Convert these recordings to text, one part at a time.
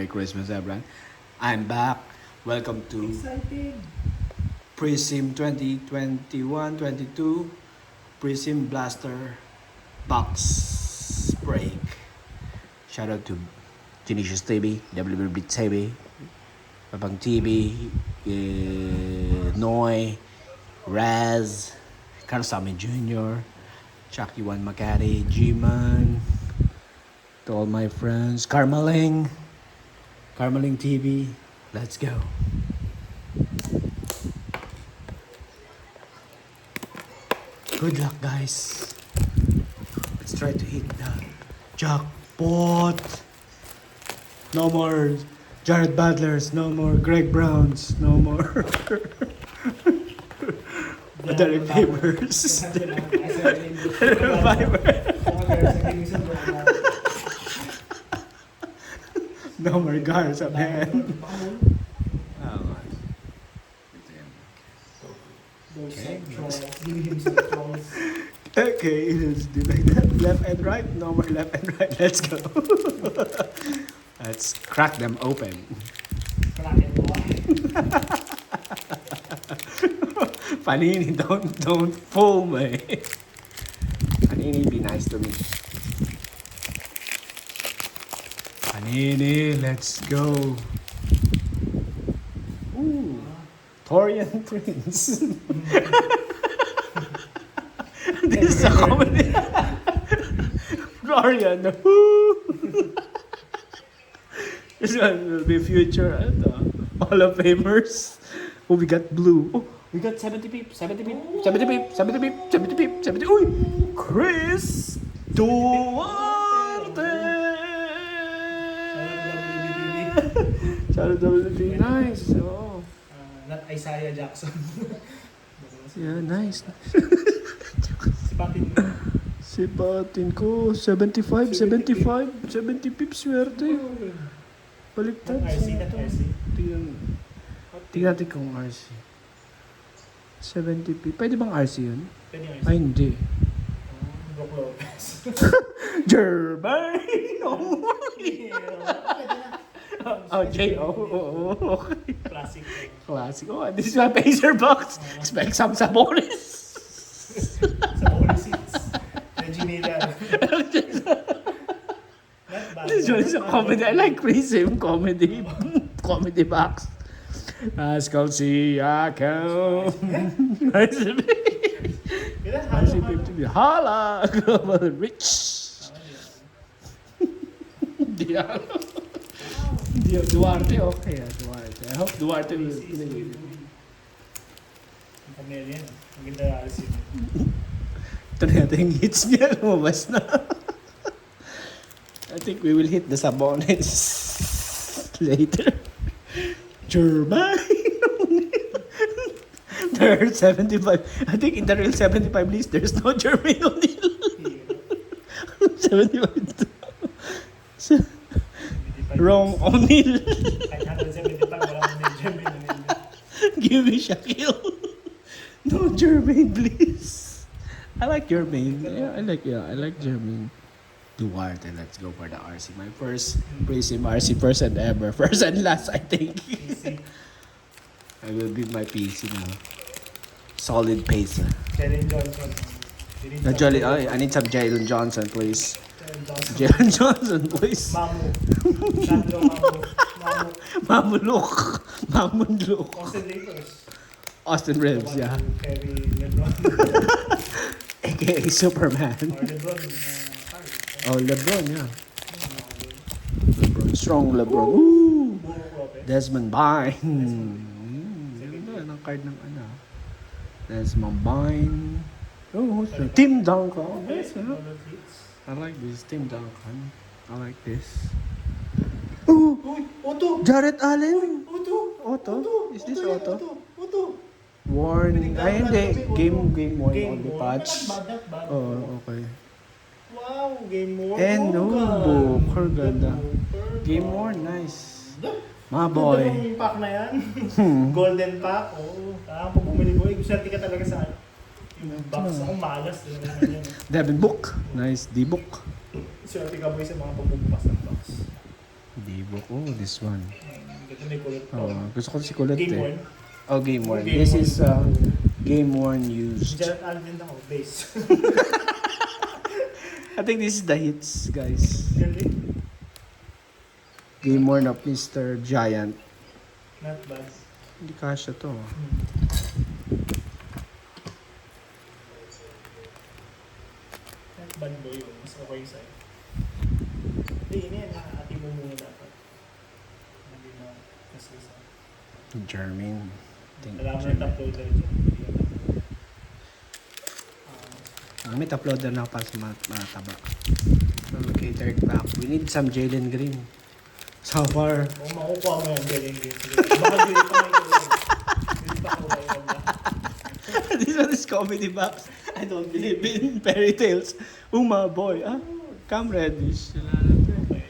Christmas, everyone. I'm back. Welcome to Excited. prizm 2021-22 prizm Blaster box break. Shout out to Genesius TV, WB TV, Papang TV, Noy, Raz, Karasami Jr., Chucky One Macari, G-Man, to all my friends, Carmeling TV. Let's go. Good luck, guys. Let's try to hit the jackpot. No more Jared Butlers, no more Greg Browns, no more Derek Favors. No more Garza, man. Okay, let's do like that. Left and right, no more left and right. Let's go. Let's crack them open. Panini, don't fool me. Panini, be nice to me. Panini, let's go. Ooh, Torian Twins. This is a comedy. Florian. This one will be future Hall of Famers. Oh, we got blue. Oh, we got 70 peep, 70 peep, 70 peep, 70 peep, 70 peep, 70. Uy! Chris Duarte! Shout out WB. Nice. Oh. Not Isaiah Jackson. Yeah, nice. Sipatin Sipatin ko. ko. 75, 70 pips swerte. Baliktad. RC. Tingnan natin kung RC. 70 pips. Pwede bang RC yun? Pwede RC. Ay, hindi. Brook Lopez. Jermaine! Oh, J.O. Okay. Classic. Classic. Oh, this is my Pacer box. Expect some Sabonis. Sa all seats. Reggie Miller. Not bad. This one is a comedy. I like prizm comedy. Comedy box. Pascal Siakam. Nice to be. Nice to be. Hala! Global Rich. Diallo. Duarte, okay. Duarte. I hope Duarte will play. Ang pamilya. Maganda RC. Ito na natin yung hits niya. Lumabas na. I think we will hit the Sabonis later. Jermaine! There are 75. I think in the real 75 list, there's no Jermaine O'Neal. 75. Wrong O'Neal. Kahit 175, walang Jermaine O'Neal. Give me Shaquille. No Jermaine, please. I like Jermaine. Yeah, I like Jermaine. Duarte, let's go for the RC. My first prizm RC, first and ever. First and last, I think. I will beat my PC now. Solid pace. Jalen Johnson. I need some Jalen Johnson, please. Jalen Jalen Johnson. Johnson, please. Mamu. Sandro Mamu. Mamulok. Mamulok. Austin Lakers. Austin Reeves, yeah. Kevin LeBron. AKA Superman. Or LeBron. Oh, LeBron, yeah. LeBron. Strong LeBron. Ooh! Desmond Bain. Ganda ng card ng ano. Desmond Bain. Oh, Tim Duncan. Yes, I like this. Tim Duncan. I like this. Oh! Otto! Jared Allen. Otto! Otto? Is this Otto? Otto! Warning. Ay, hindi. Game 1 on the patch. Not bad. Oh, okay. Wow, game 1. And Booker, ganda. Game 1, nice. My boy. Yung pack na yan. Golden pack. Oh, pag bumili ko, swerte ka talaga sa yung box. Ako malas. Devin Book. Nice. D-Book. Swerte ka boy sa mga pagbubukas ng box. D-Book. book. Oh, this one. Ganda may kulot pa. Oh, gusto ko si kulot Game eh. worn. Oh, game worn. Game This worn is pa. game worn used. Diyan, ano din ako, base. I think this is the hits, guys. Galing. Game worn of Mr. Giant. Not bad. Hindi kasha to. Not bad boy yun. Mas okay sa'yo. Hindi, yun yan. Nakakati mo muna dapat. Hindi na kasi sa... German. Alam mo na uploader dyan. May uploader na para sa mga taba. So, catered back. We need some Jalen Green. So far. Kung makukuha mo yan, galing din. Baka hindi pa may galing. Hindi pa ako ngayon na. This one is comedy box. I don't believe in fairy tales. Uma boy. Ah, come reddish. Sila na to eh.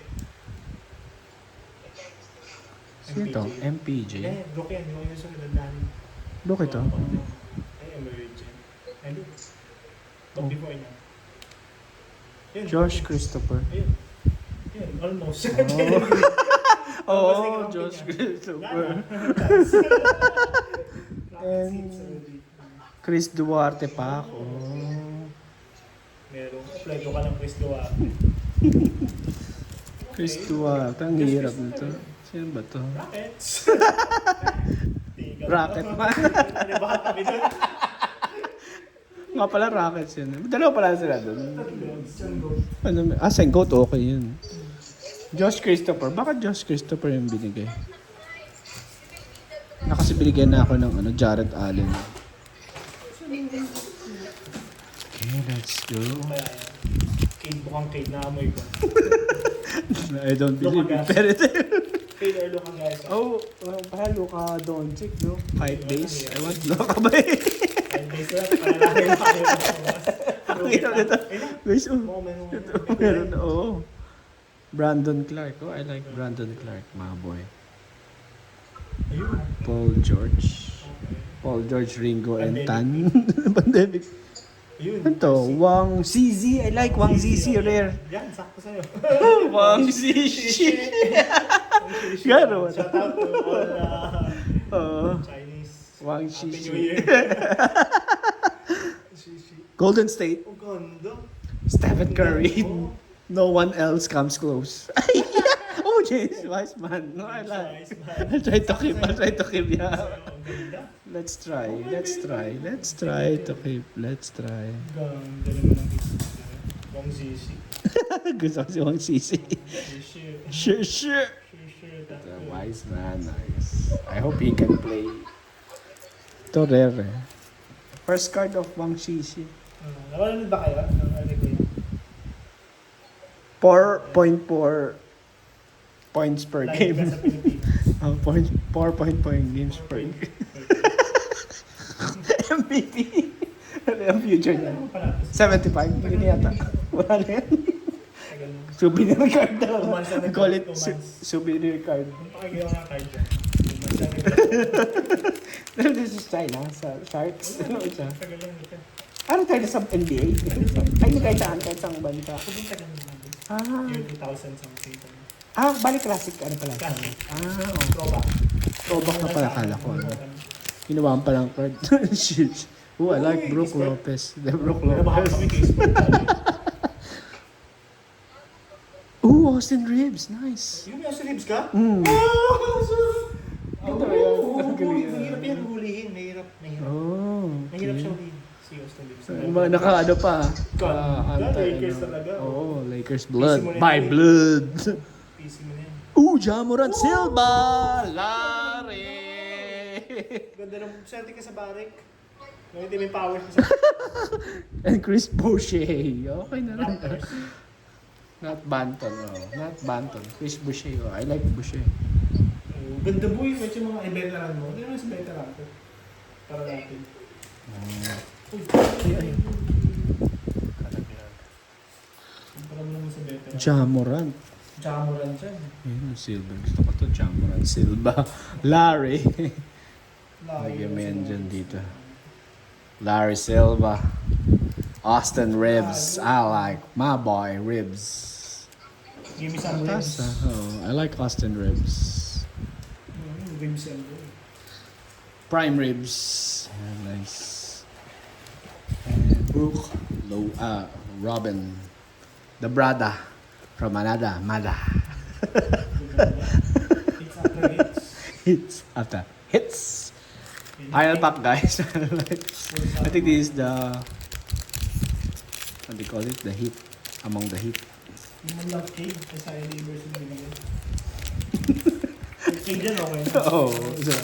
Sino to? MPJ. Eh, look yan. Yung yung sunod na Look ito. Ay, emergent. And but before niya. Yun, Josh Christopher. Ayun. Yun, almost. Oh, Josh Christopher. And Chris Duarte pa ako. Meron. Apply ko ka ng Chris Duarte. Chris Duarte. Ang hirap nito. Sino ba to? Rockets. Rocket man. Ano ba kami doon? Nga pala Rockets yun. Dalawa pala sila doon. Ano, Sengot okay yun. Josh Christopher. Bakit Josh Christopher yung binigay? Kasi binigyan na ako ng Jared Allen. Okay, let's go. Caed, mukhang Caed na amoy ko. I don't believe in fairy tale. Caed or Luka guys. Oh, parang Luka Doncic, no? 5 days. I want Luka ba eh? 5 days na, palalaki na kayo. Ang hirap nito. Guys, meron na, oo. Brandon Clark. Oh, I like Brandon Clark, mga boy. Ayun. Paul George. Paul George, Ringo, and Tan. Pandemic. Ayun. Ito, Wang Zizi. I like Wang Zizi, rare. Yan, sakto sa'yo. Wang Zizi. Gano'n. Shout out to all Chinese. Wang Happy New Zizi. Year. Golden State. Ang ganda. Stephen Curry. Oh. No one else comes close. Oh, James Wiseman. No, I like. I'll try to keep. Yeah. Ang ganda. Let's try to keep. Let's try. Ganda naman ang business. Wang Zizi. Gusto ko si Wang Sisi. Sure. Sure. Wiseman, nice. I hope he can play. Ito rare eh. First card of Wang Sisi. Nawalan ba kayo? Nawalan ko yun. 4.4 points per Live ka game. sa Pilipinas. 4.4 games per game. MVP. Ano yung future niya? 75? Hindi yata. Wala na yan. Souvenir card daw. Call it souvenir card. Pakagawa nga card dyan. This is China, sa Sharks. Ano siya? Tagal lang ito. Ano tayo sa NBA? Ay, hindi kahit saan bansa. Pupunta lang naman. Year 2000 something. Balik classic, ano pala? Classic. Okay. Throwback. Throwback na pala, kala ko. Ginawa pa lang card. Shit. Oh, I like Brook Lopez. The Brook Nabahan Lopez. kami kay Sport. Ooh, Austin Reeves. Nice. Yung nasa ribs ka? Mm. Ito yan. Mahirap yan hulihin. Mahirap. Oh, Mahirap siya hulihin. Si Austin Reeves. Naka-ano pa. Lakers talaga. Oo, Lakers blood. PC mo na By yan. blood. PC mo na yan. Jamoran Silva! Larry! Ganda ng swerte ka sa Barek. Nung hindi may power ka sa And Chris Boucher. Okay na rin. Raptors. Not Banton, oh. Not Banton. Chris Boucher, oh. I like Boucher. Ganda boy. May yung mga veteran mo. Hindi naman sa veteran ko. Para natin. Ay. Para mo naman sa veteran. Jamoran. Jamoran siya. Ayun, Silva. Gusto ko to, Jamoran Silva. Larry. Lagyan mo yan dyan dito. Larry Silva. Austin Ribs. I like my boy Ribs. Give me some ribs. Casa. Oh, I like Austin ribs. Ribs and Prime ribs. Yeah, nice. And Brooke, Robin, the brother from Manada, Mada. It's after hits. Hits after hits. Final pack, guys. I think this is the, what do you call it? The hit among the hit. Yung man lang caed, kasi ay neighbors yung binigyan. Caed yan, okay na. Oo. So,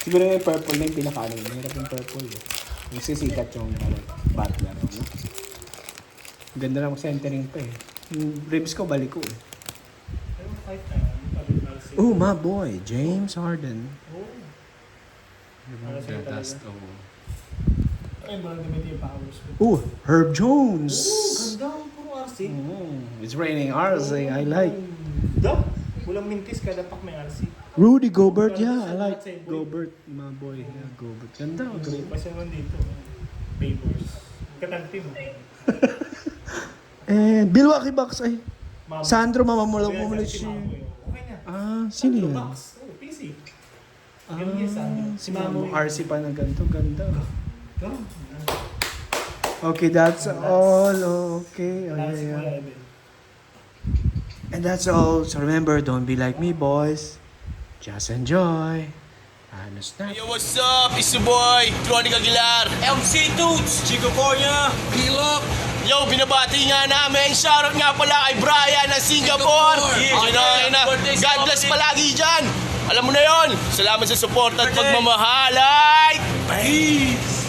siguro yung purple na yung pinaka-ano. Mahirap yung purple. Yung sisikat yung butler. No? Ang ganda ng centering pa eh. Yung ribs ko, balik ko eh. Pero 5 na. Oh, my boy, James Harden. Oh. Diba? Dust, oh. Ay, parang gamitin yung powers ko. Oh, Herb Jones. Ganda. Puro RC. It's raining RC. I like. Ganda. Walang mintis, kada pak may RC. Rudy Gobert, yeah, I like Gobert, my boy. Yeah, Gobert. Ganda, great. Pa siya naman dito. Papers. Katanti mo. And Milwaukee Bucks ay. Mamo. Sandro mamamulaw Kaya mo muna si siya. Mamo yun. Okay na. Ah, sino yan? Box. Oh, PC. Ah, Ganun yan, Sandro. si Mamo RC pa na ganito, ganda. Go. Okay, that's all. Okay. Oh, Last yeah, ko yeah. level. And that's all. So remember, don't be like me, boys. Just enjoy. Ano snap? Yo, what's up? It's your boy, Tronic Aguilar. MC Toots, Chico Cornia, Pilok. Yo, binabati nga namin. Shoutout nga pala kay Brian ng Singapore. God bless palagi dyan. Alam mo na yon. Salamat sa support at pagmamahal. Peace!